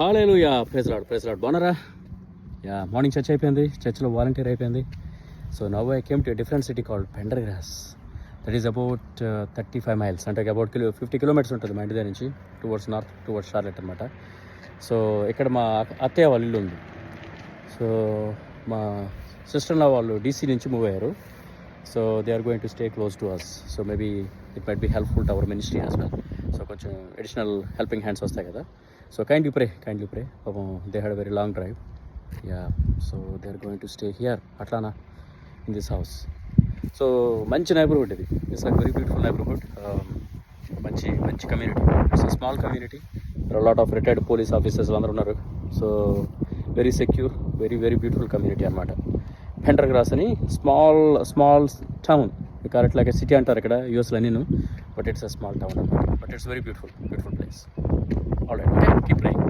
హల్లెలూయా. Praise lord బాగున్నారా? Yeah, morning church అయిపోయింది, చర్చ్లో వాలంటీర్ అయిపోయింది. So now I came to a different city called Pendergrass. That is about 35 miles, అంటే about 50 kilometers ఉంటుంది మా ఇంటి దగ్గర నుంచి టువర్డ్స్ నార్త్, టువర్డ్స్ షార్లెట్ అనమాట. సో ఇక్కడ మా అత్తయ్య వాళ్ళ ఇల్లు ఉంది. సో మా సిస్టర్లా వాళ్ళు డీసీ నుంచి మూవ్ అయ్యారు. So they are going to stay close to us. So maybe it might be helpful to our ministry as well. So కొంచెం అడిషనల్ హెల్పింగ్ హ్యాండ్స్ వస్తాయి కదా. సో కైండ్లీ ప్రే పాపం they had very long drive. Yeah, so they are going to stay here Atlanta in this house. So మంచి neighbourhood ఇది. It's like very beautiful neighbourhood. మంచి community. It's a small community. Lot of retired police officers అందరూ ఉన్నారు. So very secure, very beautiful community అనమాట. Pendergrass అని small town. Correct లాగే city అంటారు ఇక్కడ యూఎస్లో నేను, but it's a small town అనమాట. But it's very beautiful place. All right, okay, keep praying.